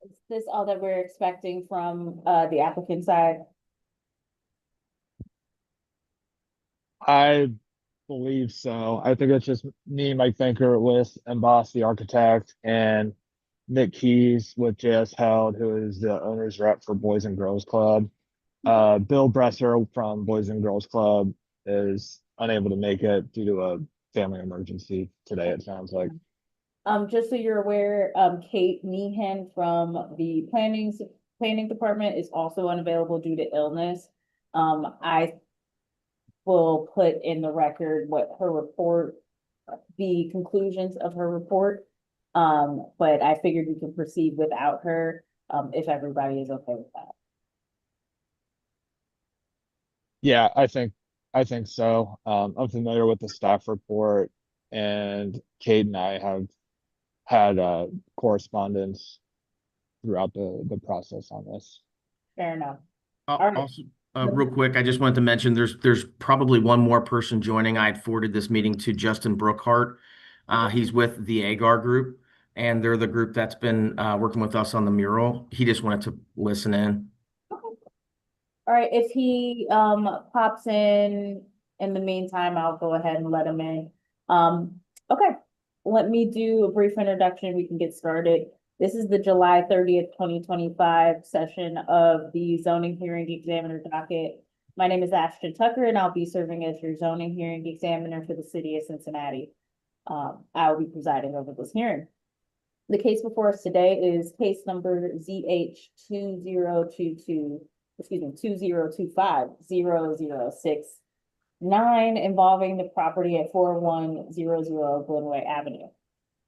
Is this all that we're expecting from the applicant side? I believe so. I think it's just me, Mike Banker with Emboss, the architect, and Nick Keys with JS Held, who is the owner's rep for Boys and Girls Club. Bill Bresser from Boys and Girls Club is unable to make it due to a family emergency today, it sounds like. Just so you're aware, Kate Meehan from the planning department is also unavailable due to illness. I will put in the record what her report, the conclusions of her report. But I figured we can proceed without her, if everybody is okay with that. Yeah, I think so. I'm familiar with the staff report, and Kate and I have had correspondence throughout the process on this. Fair enough. All right. Also, real quick, I just wanted to mention there's probably one more person joining. I had forwarded this meeting to Justin Brookhart. He's with the Agar Group, and they're the group that's been working with us on the mural. He just wanted to listen in. All right, if he pops in the meantime, I'll go ahead and let him in. Okay, let me do a brief introduction. We can get started. This is the July 30th, 2025 session of the zoning hearing examiner docket. My name is Ashton Tucker, and I'll be serving as your zoning hearing examiner for the city of Cincinnati. I will be presiding over this hearing. The case before us today is case number ZH20250069 involving the property at 4100 Glenway Avenue.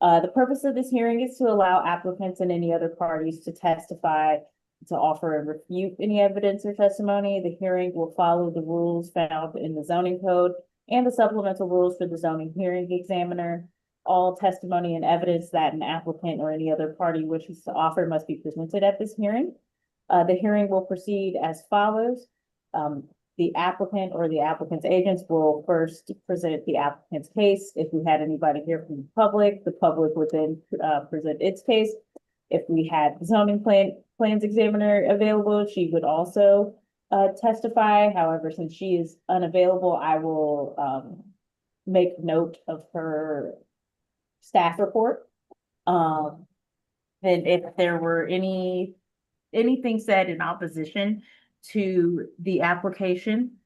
The purpose of this hearing is to allow applicants and any other parties to testify, to offer and refute any evidence or testimony. The hearing will follow the rules found in the zoning code and the supplemental rules for the zoning hearing examiner. All testimony and evidence that an applicant or any other party wishes to offer must be presented at this hearing. The hearing will proceed as follows. The applicant or the applicant's agents will first present the applicant's case. If we had anybody here from the public would then present its case. If we had the zoning plans examiner available, she would also testify. However, since she is unavailable, I will make note of her staff report. And if there were anything said in opposition to the application,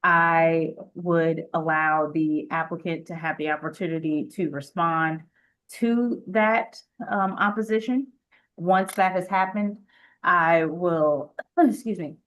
I would allow the applicant to have the opportunity to respond to that opposition. Once that has happened, I will, excuse me,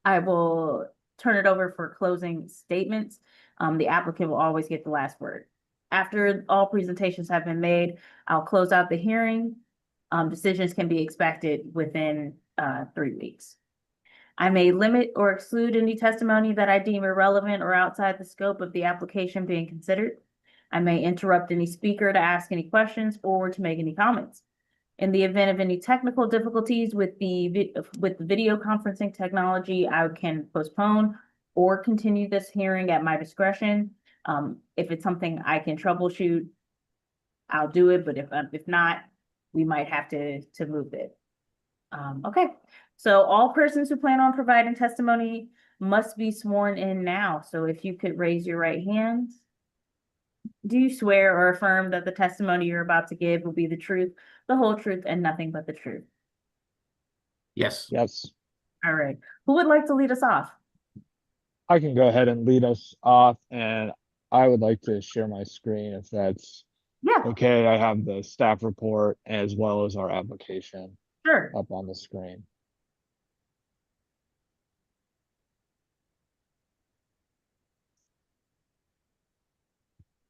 I will turn it over for closing statements. The applicant will always get the last word. After all presentations have been made, I'll close out the hearing. Decisions can be expected within 3 weeks. I may limit or exclude any testimony that I deem irrelevant or outside the scope of the application being considered. I may interrupt any speaker to ask any questions or to make any comments. In the event of any technical difficulties with the video conferencing technology, I can postpone or continue this hearing at my discretion. If it's something I can troubleshoot, I'll do it, but if not, we might have to move it. Okay, so all persons who plan on providing testimony must be sworn in now. So if you could raise your right hand. Do you swear or affirm that the testimony you're about to give will be the truth, the whole truth, and nothing but the truth? Yes. Yes, All right. Who would like to lead us off? I can go ahead and lead us off, and I would like to share my screen if that's Yeah, okay. I have the staff report as well as our application sure. up on the screen.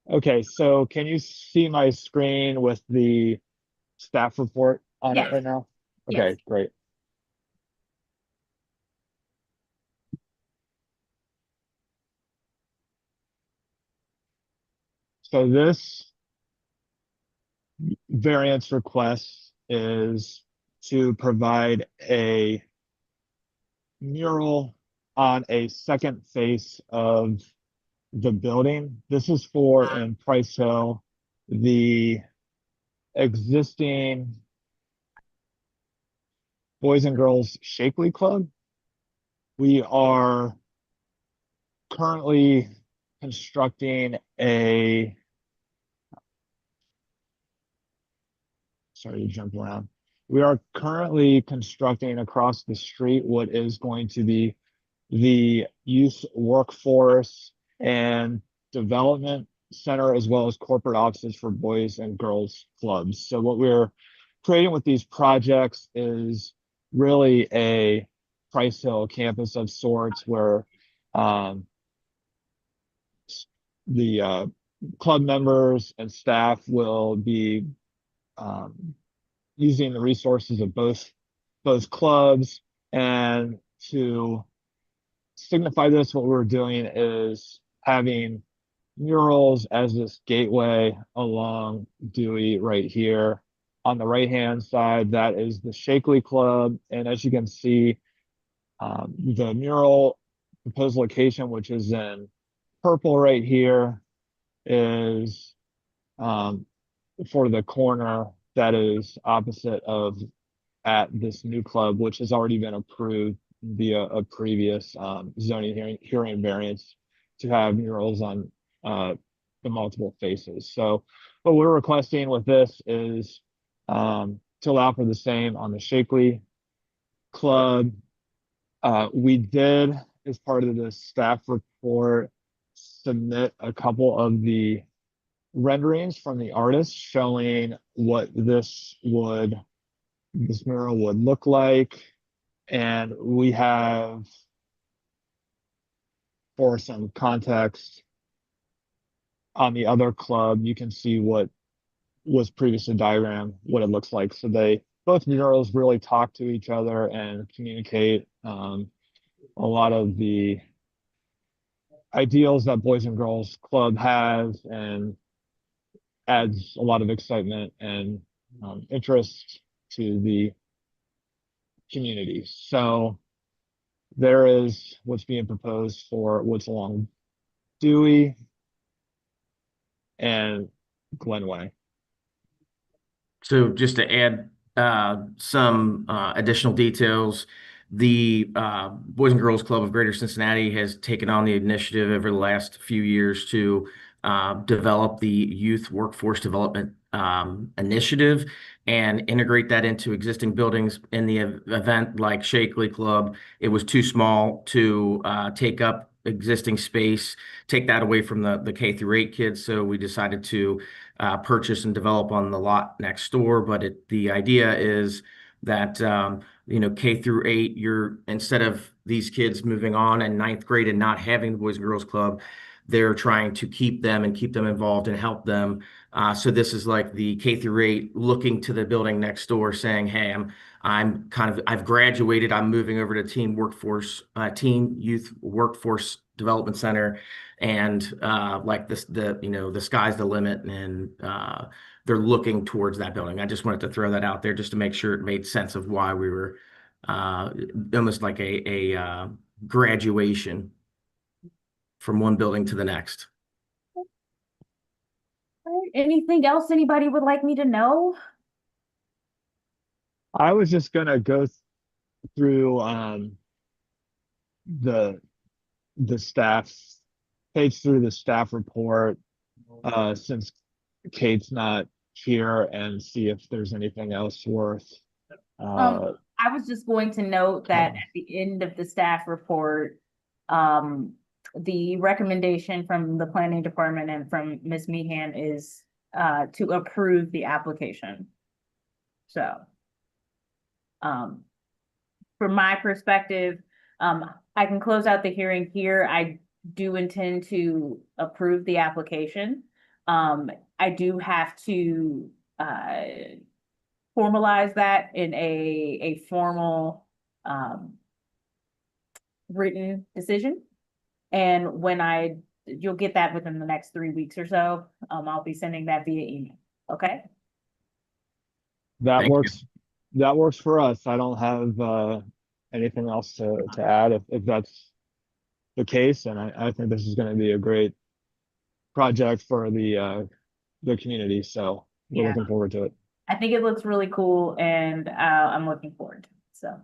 Okay, so can you see my screen with the staff report on it Yes. right now? Yes. Okay, great. So this variance request is to provide a mural on a second face of the building. This is for in Price Hill, the existing Boys and Girls Shakely Club. We are currently constructing sorry to jump around. We are currently constructing across the street what is going to be the youth workforce and development center, as well as corporate offices for boys and girls clubs. So what we're creating with these projects is really a Price Hill campus of sorts, where um, the club members and staff will be using the resources of both clubs. And to signify this, what we're doing is having murals as this gateway along Dewey right here. On the right hand side, that is the Shakely Club, and as you can see, the mural proposed location, which is in purple right here, is for the corner that is opposite of at this new club, which has already been approved via a previous zoning hearing variance to have murals on the multiple faces. So what we're requesting with this is to allow for the same on the Shakely Club. We did, as part of the staff report, submit a couple of the renderings from the artist showing what this mural would look like. And we have, for some context, on the other club, you can see what was previously diagrammed, what it looks like. So both murals really talk to each other and communicate a lot of the ideals that Boys and Girls Club has, and adds a lot of excitement and interest to the community. So there is what's being proposed for what's along Dewey and Glenway. So just to add some additional details, the Boys and Girls Club of Greater Cincinnati has taken on the initiative over the last few years to develop the Youth Workforce Development Initiative and integrate that into existing buildings. In the event like Shakely Club, it was too small to take up existing space, take that away from the K through 8 kids. So we decided to purchase and develop on the lot next door. But the idea is that K through 8, instead of these kids moving on in 9th grade and not having the Boys and Girls Club, they're trying to keep them involved and help them. So this is like the K through 8 looking to the building next door, saying, "Hey, I've graduated. I'm moving over to Teen Youth Workforce Development Center, and like this, the sky's the limit." And they're looking towards that building. I just wanted to throw that out there just to make sure it made sense of why we were almost like a graduation from one building to the next. Anything else anybody would like me to know? I was just gonna go through the staff page through the staff report since Kate's not here, and see if there's anything else worth I was just going to note that at the end of the staff report, the recommendation from the planning department and from Ms. Meehan is to approve the application. So from my perspective, I can close out the hearing here. I do intend to approve the application. I do have to formalize that in a formal written decision. And you'll get that within the next 3 weeks or so. I'll be sending that via email. Okay. that works. That works for us. I don't have anything else to add if that's the case. And I think this is going to be a great project for the community. So we're looking forward to it. I think it looks really cool, and I'm looking forward to it. So.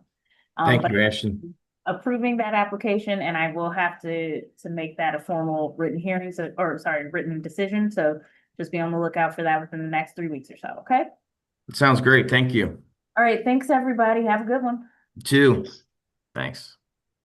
Thank but you, Ashton. approving that application, and I will have to make that a formal written hearing, so, or sorry, written decision, so just be on the lookout for that within the next 3 weeks or so, okay? Sounds great. Thank you. All right, thanks, everybody. Have a good one. You too. Thanks.